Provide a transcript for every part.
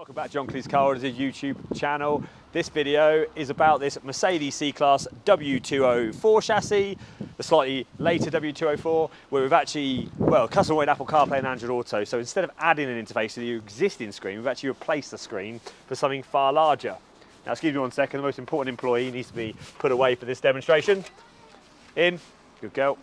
Welcome back to John Kleis Car Auditor's YouTube channel. This video is about this Mercedes C-Class W204 chassis, the slightly later W204, where we've actually, well, customer wanted Apple CarPlay and Android Auto, so instead of adding an interface to the existing screen, we've actually replaced the screen for something far larger. Now, excuse me 1 second, the most important employee needs to be put away for this demonstration. In, good girl.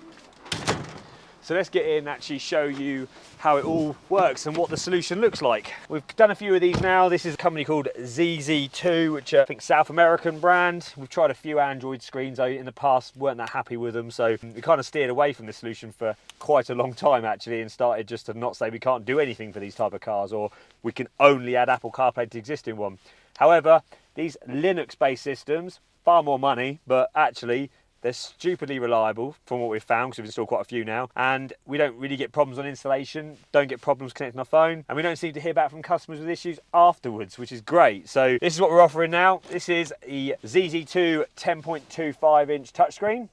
So let's get in and actually show you how it all works and what the solution looks like. We've done a few of these now. This is a company called ZZ2, which I think South American brand. We've tried a few Android screens in the past, weren't that happy with them, so we kind of steered away from the solution for quite a long time actually, and started just to not say we can't do anything for these type of cars, or we can only add Apple CarPlay to the existing one. However, these Linux-based systems, far more money, but actually they're stupidly reliable from what we've found, because we've installed quite a few now, and we don't really get problems on installation, don't get problems connecting our phone, and we don't seem to hear back from customers with issues afterwards, which is great. So this is what we're offering now. This is the ZZ2 10.25-inch touchscreen.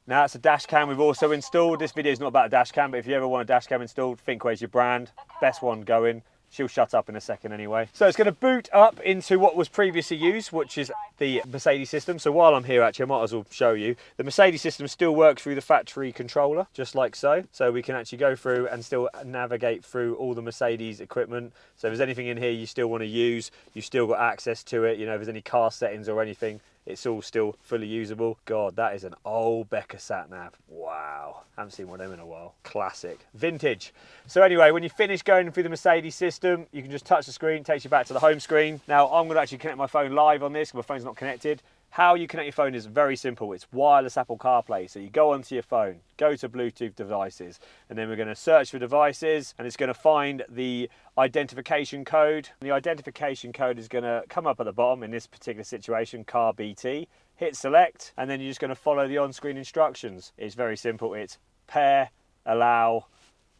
Now that's a dash cam we've also installed. This video is not about a dash cam, but if you ever want a dash cam installed, think where's your brand, best one going. She'll shut up in a second anyway. So it's going to boot up into what was previously used, which is the Mercedes system. So while I'm here, actually, I might as well show you. The Mercedes system still works through the factory controller, just like so. So we can actually go through and still navigate through all the Mercedes equipment. So if there's anything in here you still want to use, you've still got access to it. You know, if there's any car settings or anything, it's all still fully usable. God, that is an old Becker sat nav. Wow, haven't seen one of them in a while. Classic, vintage. So anyway, when you finish going through the Mercedes system, you can just touch the screen, it takes you back to the home screen. Now I'm gonna actually connect my phone live on this, because my phone's not connected. How you connect your phone is very simple. It's wireless Apple CarPlay. So you go onto your phone, go to Bluetooth devices, and then we're going to search for devices, and it's going to find the identification code. The identification code is going to come up at the bottom in this particular situation, car BT. Hit select, and then you're just going to follow the on-screen instructions. It's very simple. It's pair, allow,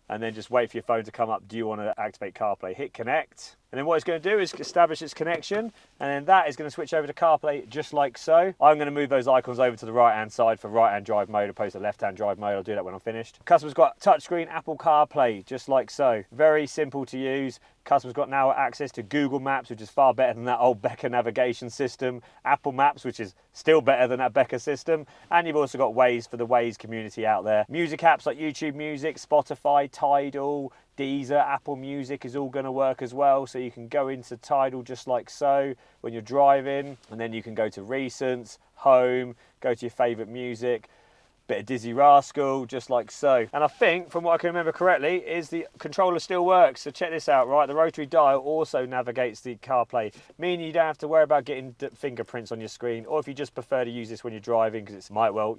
and then just wait for your phone to come up. Do you want to activate CarPlay? Hit connect. And then what it's going to do is establish its connection, and then that is going to switch over to CarPlay just like so. I'm going to move those icons over to the right-hand side for right-hand drive mode opposed to left-hand drive mode. I'll do that when I'm finished. Customer's got touchscreen Apple CarPlay just like so. Very simple to use. Customer's got now access to Google Maps, which is far better than that old Becker navigation system. Apple Maps, which is still better than that Becker system. And you've also got Waze for the Waze community out there. Music apps like YouTube Music, Spotify, Tidal, Deezer, Apple Music is all going to work as well. So you can go into Tidal just like so when you're driving, and then you can go to Recents, Home, go to your favourite music. Bit of Dizzy Rascal, just like so. And I think, from what I can remember correctly, is the controller still works. So check this out, right? The rotary dial also navigates the CarPlay, meaning you don't have to worry about getting fingerprints on your screen, or if you just prefer to use this when you're driving, because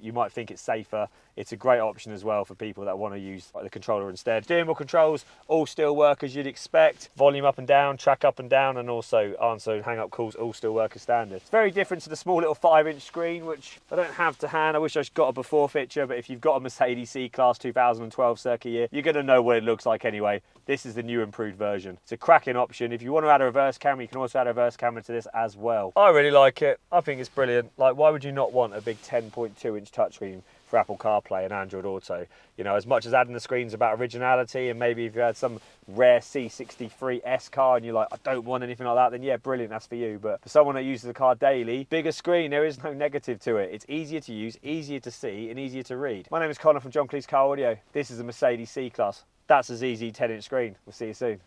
you might think it's safer, it's a great option as well for people that want to use the controller instead. Steering wheel controls all still work as you'd expect. Volume up and down, track up and down, and also answer and hang up calls all still work as standard. It's very different to the small little 5-inch screen, which I don't have to hand. I wish I got a before picture, but if you've got a Mercedes C-Class 2012 circa year, you're going to know what it looks like anyway. This is the new improved version. It's a cracking option. If you want to add a reverse camera, you can also add a reverse camera to this as well. I really like it. I think it's brilliant. Like, why would you not want a big 10.2-inch touchscreen for Apple CarPlay and Android Auto? You know, as much as adding the screen's about originality, and maybe if you had some rare C63 S car and you're like, I don't want anything like that, then yeah, brilliant, that's for you. But for someone that uses the car daily, bigger screen, there is no negative to it. It's easier to use, easier to see, and easier to read. My name is Connor from John Kleis Car Audio. This is a Mercedes C-Class. That's a ZZ 10-inch screen. We'll see you soon.